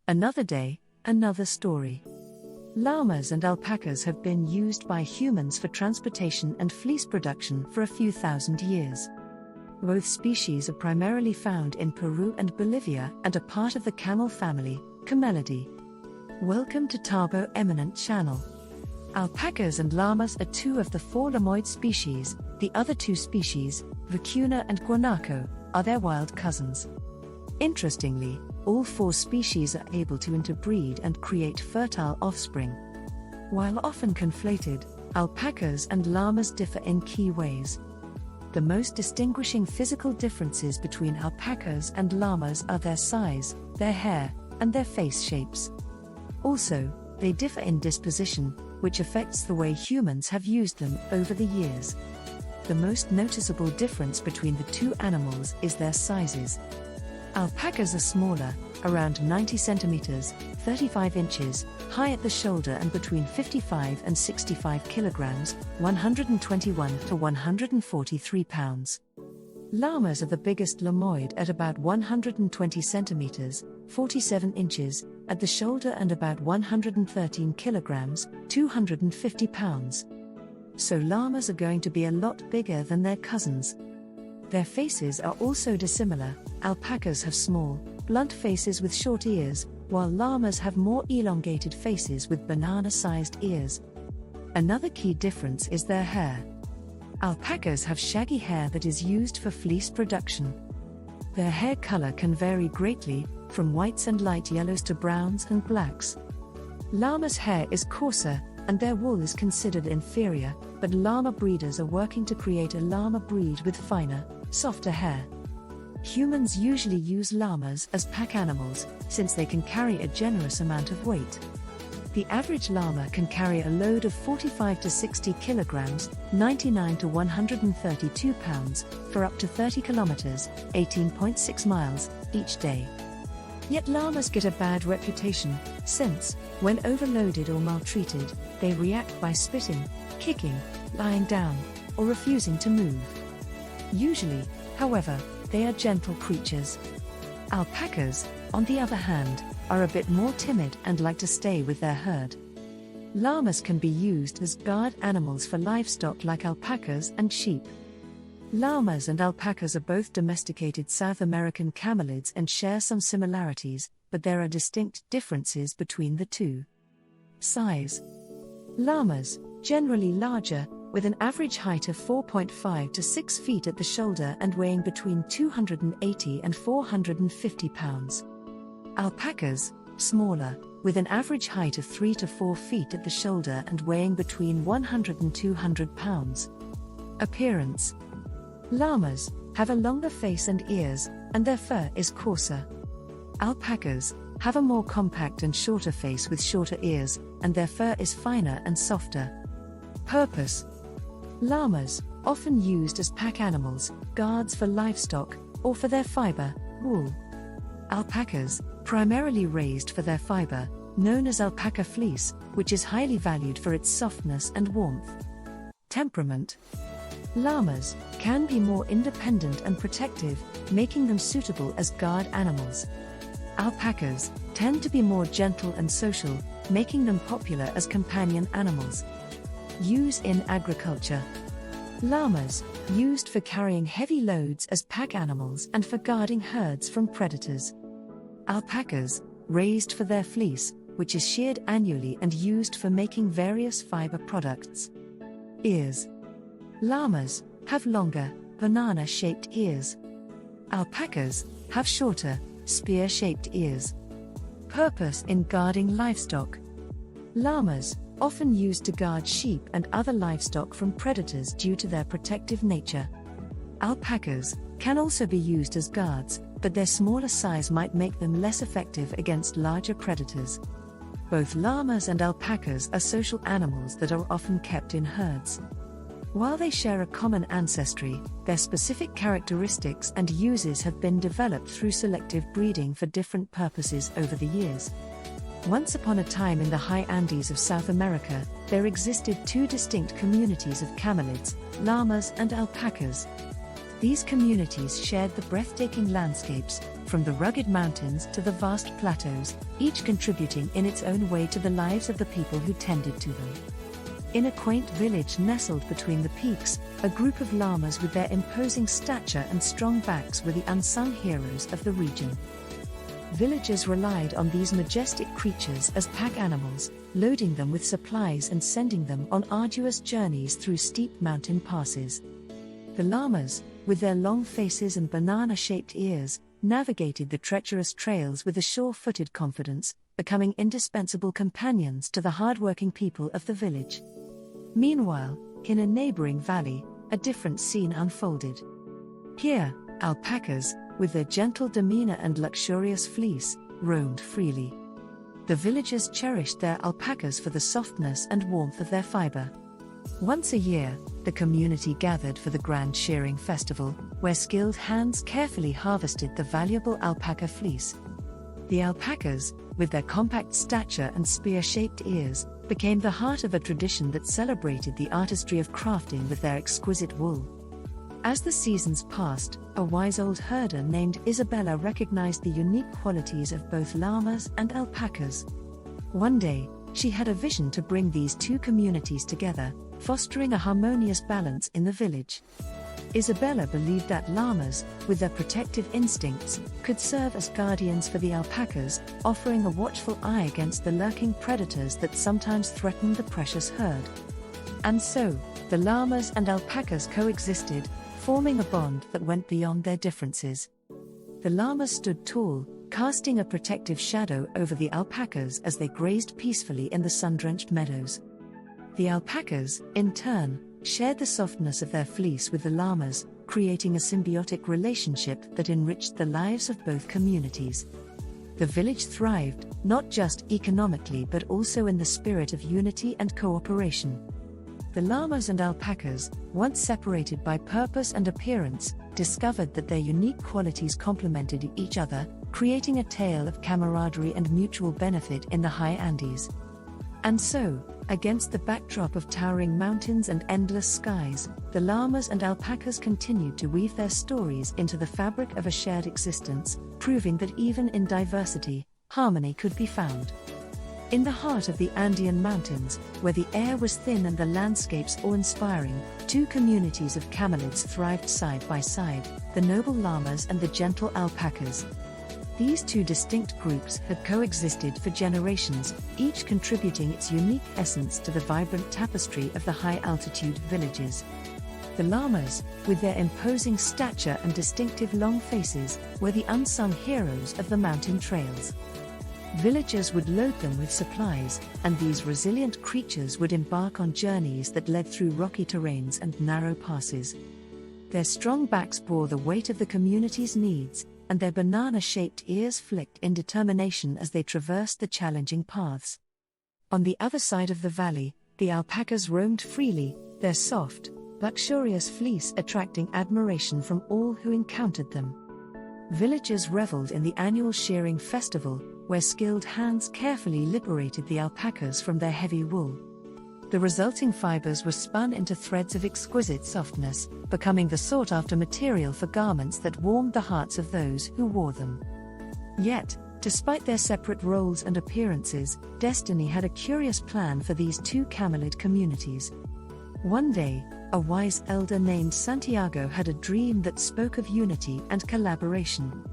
Another day, another story. Llamas and alpacas have been used by humans for transportation and fleece production for a few thousand years. Both species are primarily found in Peru and Bolivia and are part of the camel family, Camelidae. Welcome to Tabo Eminent Channel. Alpacas and llamas are two of the four llamoid species. The other two species, Vicuna and Guanaco, are their wild cousins. Interestingly, all four species are able to interbreed and create fertile offspring. While often conflated, alpacas and llamas differ in key ways. The most distinguishing physical differences between alpacas and llamas are their size, their hair, and their face shapes. Also, they differ in disposition, which affects the way humans have used them over the years. The most noticeable difference between the two animals is their sizes. Alpacas are smaller, around 90 centimeters, 35 inches, high at the shoulder and between 55 and 65 kilograms, 121 to 143 pounds. Llamas are the biggest llamoid at about 120 centimeters, 47 inches, at the shoulder and about 113 kilograms, 250 pounds. So llamas are going to be a lot bigger than their cousins. Their faces are also dissimilar. Alpacas have small, blunt faces with short ears, while llamas have more elongated faces with banana-sized ears. Another key difference is their hair. Alpacas have shaggy hair that is used for fleece production. Their hair color can vary greatly, from whites and light yellows to browns and blacks. Llamas' hair is coarser, and their wool is considered inferior, but llama breeders are working to create a llama breed with finer, softer hair. Humans usually use llamas as pack animals, since they can carry a generous amount of weight. The average llama can carry a load of 45 to 60 kilograms, 99 to 132 pounds, for up to 30 kilometers, 18.6 miles, each day. Yet llamas get a bad reputation, since, when overloaded or maltreated, they react by spitting, kicking, lying down, or refusing to move. Usually, however, they are gentle creatures. Alpacas, on the other hand, are a bit more timid and like to stay with their herd. Llamas can be used as guard animals for livestock like alpacas and sheep. Llamas and alpacas are both domesticated South American camelids and share some similarities, but there are distinct differences between the two. Size. Llamas, generally larger, with an average height of 4.5 to 6 feet at the shoulder and weighing between 280 and 450 pounds. Alpacas, smaller, with an average height of 3 to 4 feet at the shoulder and weighing between 100 and 200 pounds. Appearance. Llamas have a longer face and ears, and their fur is coarser. Alpacas have a more compact and shorter face with shorter ears, and their fur is finer and softer. Purpose. Llamas, often used as pack animals, guards for livestock, or for their fiber, wool. Alpacas, primarily raised for their fiber, known as alpaca fleece, which is highly valued for its softness and warmth. Temperament. Llamas can be more independent and protective, making them suitable as guard animals. Alpacas tend to be more gentle and social, making them popular as companion animals. Use in agriculture. Llamas, used for carrying heavy loads as pack animals and for guarding herds from predators. Alpacas, raised for their fleece, which is sheared annually and used for making various fiber products. Ears. Llamas have longer, banana-shaped ears. Alpacas have shorter, spear-shaped ears. Purpose in guarding livestock. Llamas, often used to guard sheep and other livestock from predators due to their protective nature. Alpacas can also be used as guards, but their smaller size might make them less effective against larger predators. Both llamas and alpacas are social animals that are often kept in herds. While they share a common ancestry, their specific characteristics and uses have been developed through selective breeding for different purposes over the years. Once upon a time in the high Andes of South America, there existed two distinct communities of camelids, llamas and alpacas. These communities shared the breathtaking landscapes, from the rugged mountains to the vast plateaus, each contributing in its own way to the lives of the people who tended to them. In a quaint village nestled between the peaks, a group of llamas with their imposing stature and strong backs were the unsung heroes of the region. Villagers relied on these majestic creatures as pack animals, loading them with supplies and sending them on arduous journeys through steep mountain passes. The llamas, with their long faces and banana-shaped ears, navigated the treacherous trails with a sure-footed confidence, becoming indispensable companions to the hardworking people of the village. Meanwhile, in a neighboring valley, a different scene unfolded. Here, alpacas, with their gentle demeanor and luxurious fleece, roamed freely. The villagers cherished their alpacas for the softness and warmth of their fiber. Once a year, the community gathered for the grand shearing festival, where skilled hands carefully harvested the valuable alpaca fleece. The alpacas, with their compact stature and spear-shaped ears, became the heart of a tradition that celebrated the artistry of crafting with their exquisite wool. As the seasons passed, a wise old herder named Isabella recognized the unique qualities of both llamas and alpacas. One day, she had a vision to bring these two communities together, fostering a harmonious balance in the village. Isabella believed that llamas, with their protective instincts, could serve as guardians for the alpacas, offering a watchful eye against the lurking predators that sometimes threatened the precious herd. And so, the llamas and alpacas coexisted, forming a bond that went beyond their differences. The llamas stood tall, casting a protective shadow over the alpacas as they grazed peacefully in the sun-drenched meadows. The alpacas, in turn, shared the softness of their fleece with the llamas, creating a symbiotic relationship that enriched the lives of both communities. The village thrived, not just economically but also in the spirit of unity and cooperation. The llamas and alpacas, once separated by purpose and appearance, discovered that their unique qualities complemented each other, creating a tale of camaraderie and mutual benefit in the high Andes. And so, against the backdrop of towering mountains and endless skies, the llamas and alpacas continued to weave their stories into the fabric of a shared existence, proving that even in diversity, harmony could be found. In the heart of the Andean mountains, where the air was thin and the landscapes awe-inspiring, two communities of camelids thrived side by side, the noble llamas and the gentle alpacas. These two distinct groups had coexisted for generations, each contributing its unique essence to the vibrant tapestry of the high-altitude villages. The llamas, with their imposing stature and distinctive long faces, were the unsung heroes of the mountain trails. Villagers would load them with supplies, and these resilient creatures would embark on journeys that led through rocky terrains and narrow passes. Their strong backs bore the weight of the community's needs, and their banana-shaped ears flicked in determination as they traversed the challenging paths. On the other side of the valley, the alpacas roamed freely, their soft, luxurious fleece attracting admiration from all who encountered them. Villagers reveled in the annual shearing festival, where skilled hands carefully liberated the alpacas from their heavy wool. The resulting fibers were spun into threads of exquisite softness, becoming the sought-after material for garments that warmed the hearts of those who wore them. Yet, despite their separate roles and appearances, destiny had a curious plan for these two camelid communities. One day, a wise elder named Santiago had a dream that spoke of unity and collaboration.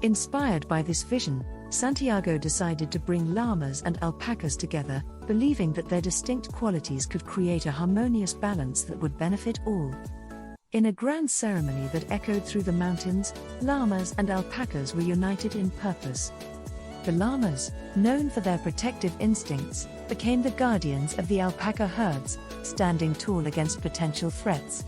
Inspired by this vision, Santiago decided to bring llamas and alpacas together, believing that their distinct qualities could create a harmonious balance that would benefit all. In a grand ceremony that echoed through the mountains, llamas and alpacas were united in purpose. The llamas, known for their protective instincts, became the guardians of the alpaca herds, standing tall against potential threats.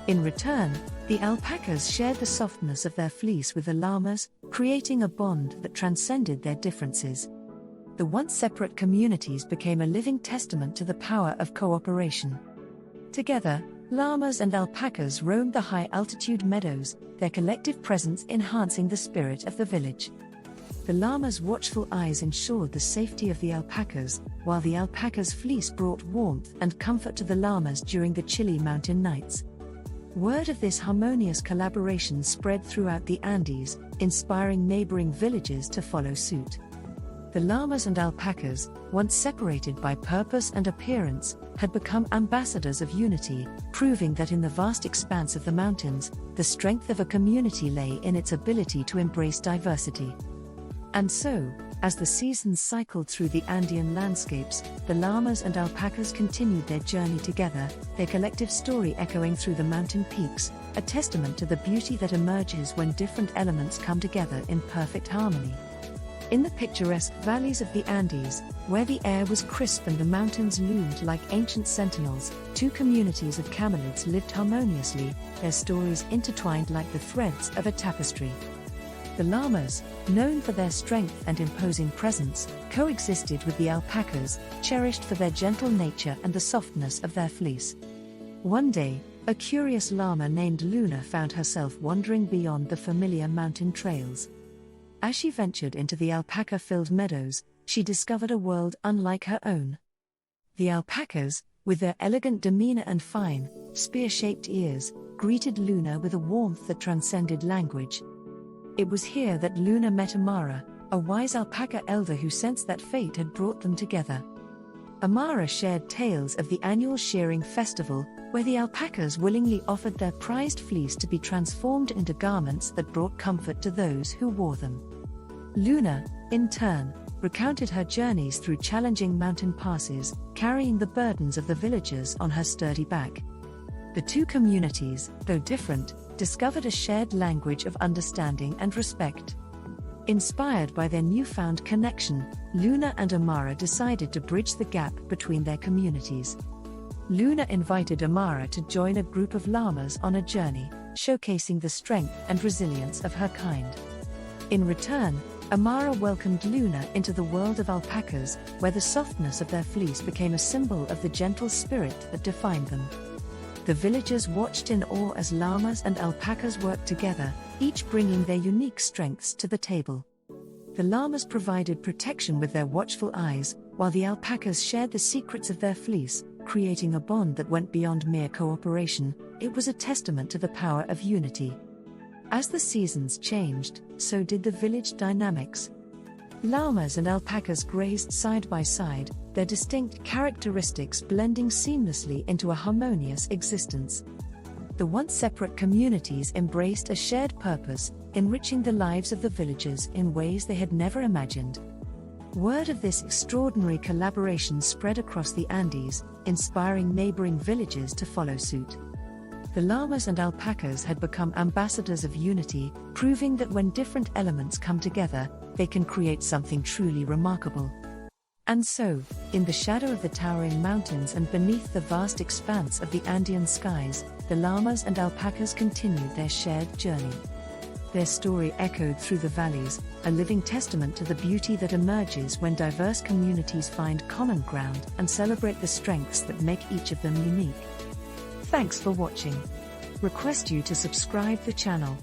In return, the alpacas shared the softness of their fleece with the llamas, creating a bond that transcended their differences. The once separate communities became a living testament to the power of cooperation. Together, llamas and alpacas roamed the high-altitude meadows, their collective presence enhancing the spirit of the village. The llamas' watchful eyes ensured the safety of the alpacas, while the alpacas' fleece brought warmth and comfort to the llamas during the chilly mountain nights. Word of this harmonious collaboration spread throughout the Andes, inspiring neighboring villages to follow suit. The llamas and alpacas, once separated by purpose and appearance, had become ambassadors of unity, proving that in the vast expanse of the mountains, the strength of a community lay in its ability to embrace diversity. And so, as the seasons cycled through the Andean landscapes, the llamas and alpacas continued their journey together, their collective story echoing through the mountain peaks, a testament to the beauty that emerges when different elements come together in perfect harmony. In the picturesque valleys of the Andes, where the air was crisp and the mountains loomed like ancient sentinels, two communities of camelids lived harmoniously, their stories intertwined like the threads of a tapestry. The llamas, known for their strength and imposing presence, coexisted with the alpacas, cherished for their gentle nature and the softness of their fleece. One day, a curious llama named Luna found herself wandering beyond the familiar mountain trails. As she ventured into the alpaca-filled meadows, she discovered a world unlike her own. The alpacas, with their elegant demeanor and fine, spear-shaped ears, greeted Luna with a warmth that transcended language. It was here that Luna met Amara, a wise alpaca elder who sensed that fate had brought them together. Amara shared tales of the annual shearing festival, where the alpacas willingly offered their prized fleece to be transformed into garments that brought comfort to those who wore them. Luna, in turn, recounted her journeys through challenging mountain passes, carrying the burdens of the villagers on her sturdy back. The two communities, though different, discovered a shared language of understanding and respect. Inspired by their newfound connection, Luna and Amara decided to bridge the gap between their communities. Luna invited Amara to join a group of llamas on a journey, showcasing the strength and resilience of her kind. In return, Amara welcomed Luna into the world of alpacas, where the softness of their fleece became a symbol of the gentle spirit that defined them. The villagers watched in awe as llamas and alpacas worked together, each bringing their unique strengths to the table. The llamas provided protection with their watchful eyes, while the alpacas shared the secrets of their fleece, creating a bond that went beyond mere cooperation. It was a testament to the power of unity. As the seasons changed, so did the village dynamics. Llamas and alpacas grazed side by side, their distinct characteristics blending seamlessly into a harmonious existence. The once separate communities embraced a shared purpose, enriching the lives of the villagers in ways they had never imagined. Word of this extraordinary collaboration spread across the Andes, inspiring neighboring villages to follow suit. The llamas and alpacas had become ambassadors of unity, proving that when different elements come together, they can create something truly remarkable. And so, in the shadow of the towering mountains and beneath the vast expanse of the Andean skies, the llamas and alpacas continued their shared journey. Their story echoed through the valleys, a living testament to the beauty that emerges when diverse communities find common ground and celebrate the strengths that make each of them unique. Thanks for watching. Request you to subscribe the channel.